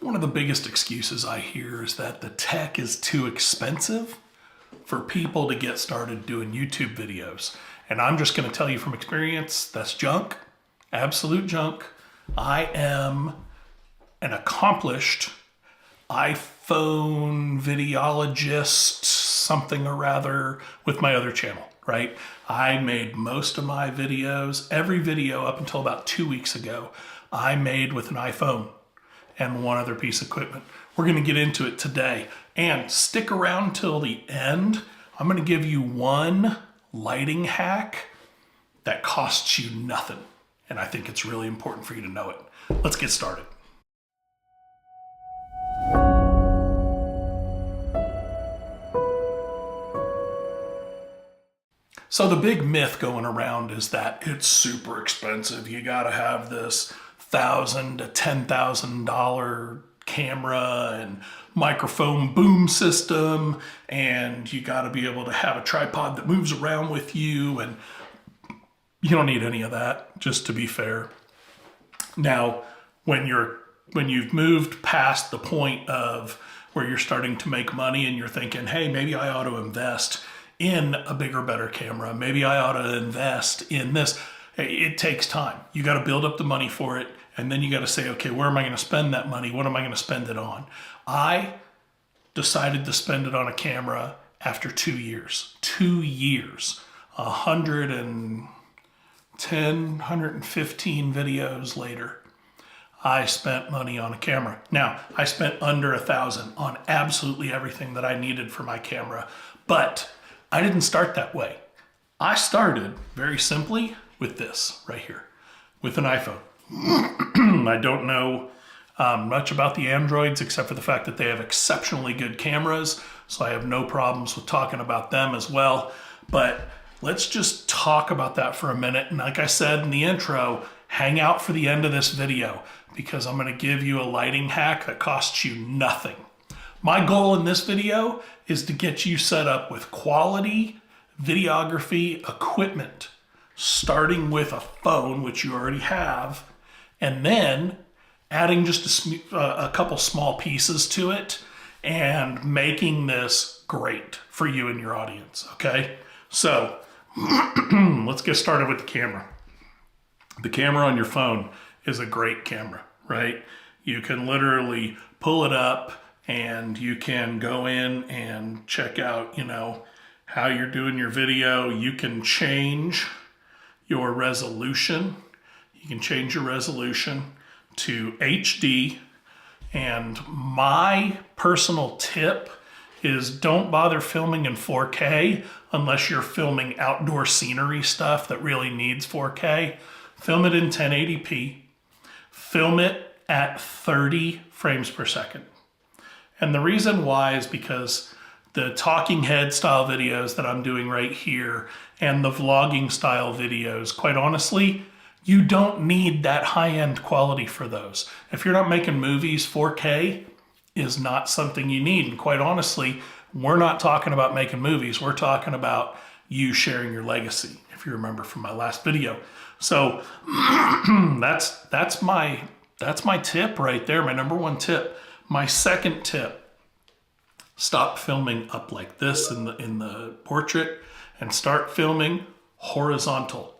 One of the biggest excuses I hear is that the tech is too expensive for people to get started doing YouTube videos. And I'm just going to tell you from experience, that's junk, absolute junk. I am an accomplished iPhone videologist, something or rather, with my other channel, right? I made most of my videos, every video up until about 2 weeks ago, I made with an iPhone and one other piece of equipment. We're going to get into it today, and stick around till the end. I'm going to give you one lighting hack that costs you nothing, and I think it's really important for you to know it. Let's get started. So the big myth going around is that it's super expensive. You got to have this $1,000 to $10,000 camera and microphone boom system, and you got to be able to have a tripod that moves around with you, and you don't need any of that, just to be fair. Now, when you've moved past the point of where you're starting to make money and you're thinking, hey, maybe I ought to invest in a bigger, better camera, maybe I ought to invest in this. It takes time. You got to build up the money for it, and then you got to say, okay, where am I going to spend that money? What am I going to spend it on? I decided to spend it on a camera after 2 years. 2 years. 110, 115 videos later, I spent money on a camera. Now, I spent under $1,000 on absolutely everything that I needed for my camera, but I didn't start that way. I started very simply with this right here, with an iPhone. I don't know much about the Androids except for the fact that they have exceptionally good cameras, so I have no problems with talking about them as well. But let's just talk about that for a minute. And like I said in the intro, hang out for the end of this video because I'm going to give you a lighting hack that costs you nothing. My goal in this video is to get you set up with quality videography equipment, starting with a phone, which you already have, and then adding just a couple small pieces to it and making this great for you and your audience, okay? So let's get started with the camera. The camera on your phone is a great camera, right? You can literally pull it up and you can go in and check out, how you're doing your video. You can change your resolution. You can change your resolution to HD. And my personal tip is don't bother filming in 4K unless you're filming outdoor scenery stuff that really needs 4K. Film it in 1080p. Film it at 30 frames per second. And the reason why is because the talking head style videos that I'm doing right here and the vlogging style videos, quite honestly, you don't need that high-end quality for those. If you're not making movies, 4K is not something you need. And quite honestly, we're not talking about making movies. We're talking about you sharing your legacy, if you remember from my last video. So that's my tip right there, my number one tip. My second tip, stop filming up like this in the portrait and start filming horizontal.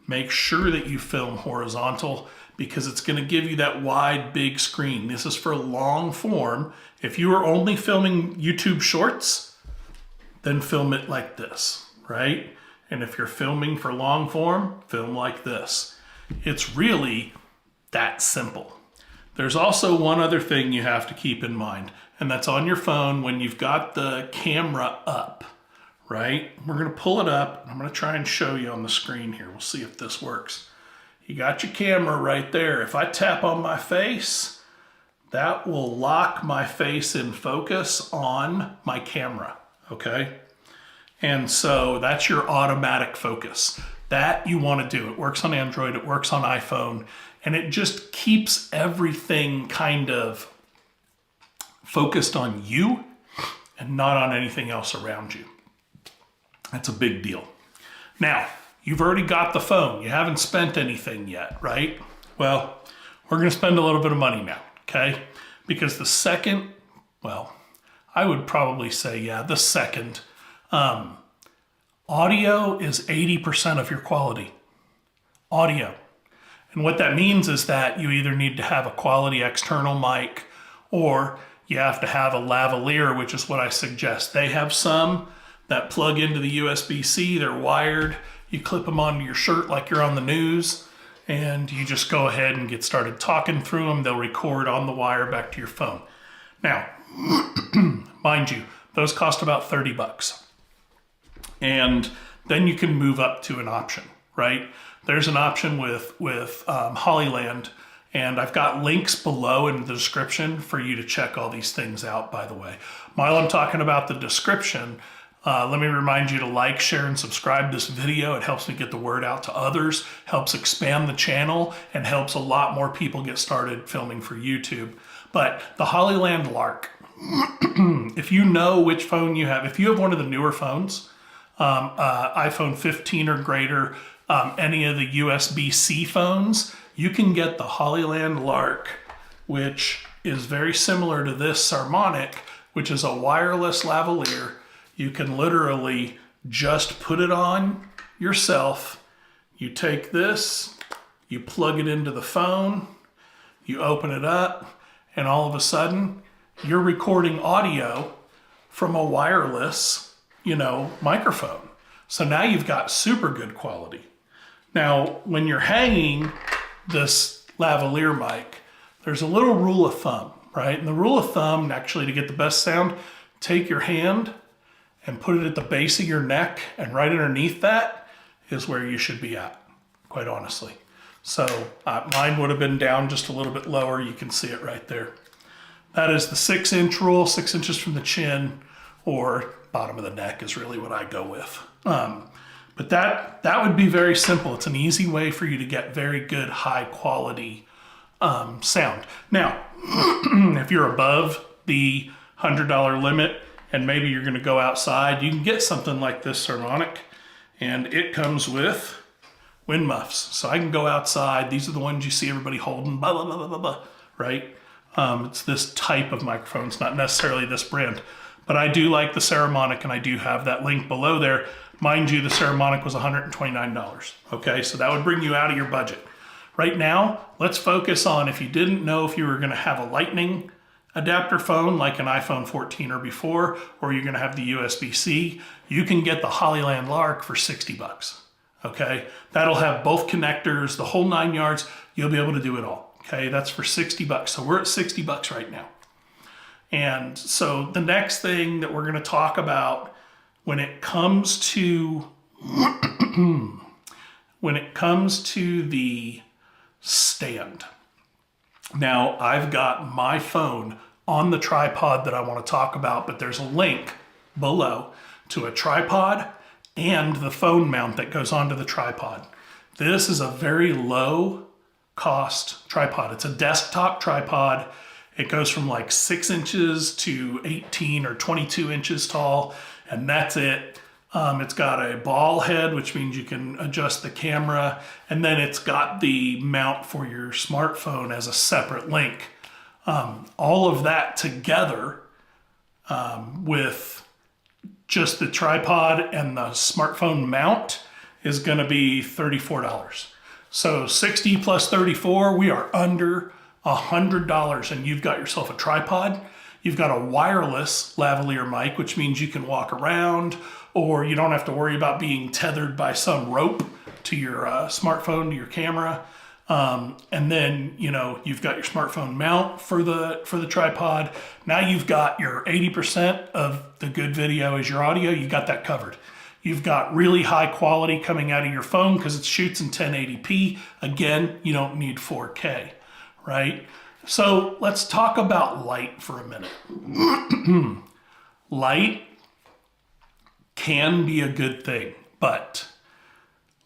Make sure that you film horizontal because it's going to give you that wide, big screen. This is for long form. If you are only filming YouTube shorts, then film it like this, right? And if you're filming for long form, film like this. It's really that simple. There's also one other thing you have to keep in mind, and that's on your phone when you've got the camera up, right? We're going to pull it up. I'm going to try and show you on the screen here. We'll see if this works. You got your camera right there. If I tap on my face, that will lock my face in focus on my camera, okay? And so that's your automatic focus. That you want to do. It works on Android, it works on iPhone, and it just keeps everything kind of focused on you and not on anything else around you. That's a big deal. Now, you've already got the phone. You haven't spent anything yet, right? Well, we're going to spend a little bit of money now, okay? because the second, well, I would probably say, yeah, the second, audio is 80% of your quality. Audio. And what that means is that you either need to have a quality external mic or you have to have a lavalier, which is what I suggest. They have some that plug into the USB-C, they're wired. You clip them onto your shirt like you're on the news, and you just go ahead and get started talking through them. They'll record on the wire back to your phone. Now, mind you, those cost about 30 bucks. And then you can move up to an option, right? There's an option with Hollyland, and I've got links below in the description for you to check all these things out, by the way. While I'm talking about the description, let me remind you to like, share, and subscribe this video. It helps me get the word out to others, helps expand the channel, and helps a lot more people get started filming for YouTube. But the Hollyland Lark, if you know which phone you have, if you have one of the newer phones, iPhone 15 or greater, any of the USB-C phones, you can get the Hollyland Lark, which is very similar to this Sarmonic, which is a wireless lavalier. You can literally just put it on yourself. You take this, you plug it into the phone, you open it up, and all of a sudden, you're recording audio from a wireless, microphone. So now you've got super good quality. Now, when you're hanging this lavalier mic, there's a little rule of thumb, right? And the rule of thumb, actually, to get the best sound, take your hand and put it at the base of your neck, and right underneath that is where you should be at, quite honestly. So mine would have been down just a little bit lower. You can see it right there. That is the 6-inch rule, 6 inches from the chin, or bottom of the neck is really what I go with. But that would be very simple. It's an easy way for you to get very good, high quality sound. Now, if you're above the $100 limit and maybe you're going to go outside, you can get something like this Sarmonic, and it comes with wind muffs. So I can go outside. These are the ones you see everybody holding, blah, blah, blah, blah, blah, blah, right? It's this type of microphone. It's not necessarily this brand. But I do like the Saramonic, and I do have that link below there. Mind you, the Saramonic was $129. Okay, so that would bring you out of your budget. Right now, let's focus on, if you didn't know if you were going to have a Lightning adapter phone like an iPhone 14 or before, or you're going to have the USB-C, you can get the Hollyland Lark for 60 bucks. Okay, that'll have both connectors, the whole 9 yards. You'll be able to do it all. Okay, that's for 60 bucks. So we're at 60 bucks right now. And so the next thing that we're going to talk about when it comes to the stand. Now, I've got my phone on the tripod that I want to talk about, but there's a link below to a tripod and the phone mount that goes onto the tripod. This is a very low cost tripod. It's a desktop tripod. It goes from like 6 inches to 18 or 22 inches tall, and that's it. It's got a ball head, which means you can adjust the camera, and then it's got the mount for your smartphone as a separate link. All of that together with just the tripod and the smartphone mount is going to be $34. So 60 plus 34, we are under $100, and you've got yourself a tripod. You've got a wireless lavalier mic, which means you can walk around, or you don't have to worry about being tethered by some rope to your smartphone, to your camera. And then, you've got your smartphone mount for the tripod. Now you've got your 80% of the good video is your audio. You got that covered. You've got really high quality coming out of your phone because it shoots in 1080p. Again, you don't need 4K, right? So let's talk about light for a minute. Light can be a good thing, but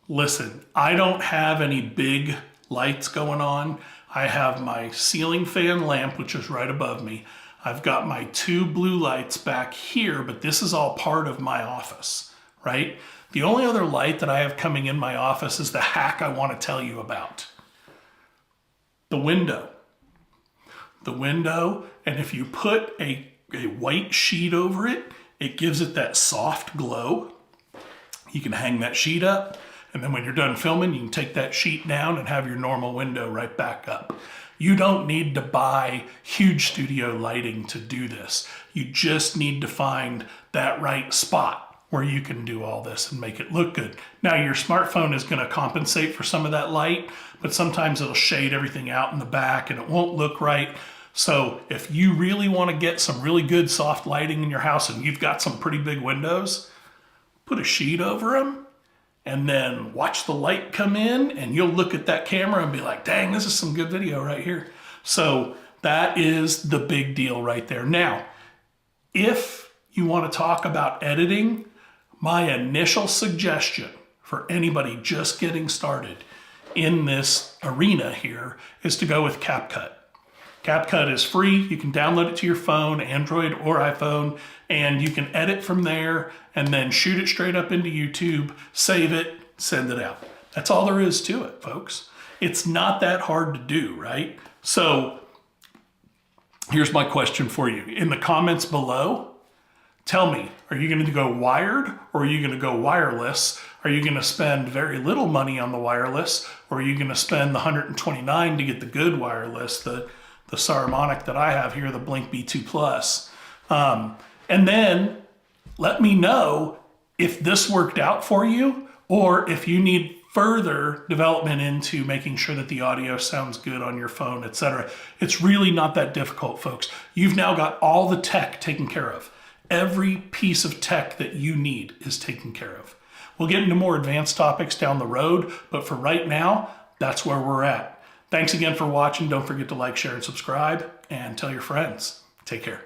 listen, I don't have any big lights going on. I have my ceiling fan lamp, which is right above me. I've got my 2 blue lights back here, but this is all part of my office, right? The only other light that I have coming in my office is the hack I want to tell you about. The window. the window, and if you put a white sheet over it, it gives it that soft glow. You can hang that sheet up, and then when you're done filming, you can take that sheet down and have your normal window right back up. You don't need to buy huge studio lighting to do this. You just need to find that right spot where you can do all this and make it look good. Now, your smartphone is going to compensate for some of that light, but sometimes it'll shade everything out in the back and it won't look right. So if you really want to get some really good soft lighting in your house and you've got some pretty big windows, put a sheet over them and then watch the light come in, and you'll look at that camera and be like, dang, this is some good video right here. So that is the big deal right there. Now, if you want to talk about editing, my initial suggestion for anybody just getting started in this arena here is to go with CapCut. CapCut is free. You can download it to your phone, Android or iPhone, and you can edit from there and then shoot it straight up into YouTube, save it, send it out. That's all there is to it, folks. It's not that hard to do, right? So here's my question for you. In the comments below, tell me, are you going to go wired or are you going to go wireless? Are you going to spend very little money on the wireless, or are you going to spend the $129 to get the good wireless, the Saramonic that I have here, the Blink B2 Plus? And then let me know if this worked out for you, or if you need further development into making sure that the audio sounds good on your phone, etc. It's really not that difficult, folks. You've now got all the tech taken care of. Every piece of tech that you need is taken care of. We'll get into more advanced topics down the road, but for right now, that's where we're at. Thanks again for watching. Don't forget to like, share, and subscribe, and tell your friends. Take care.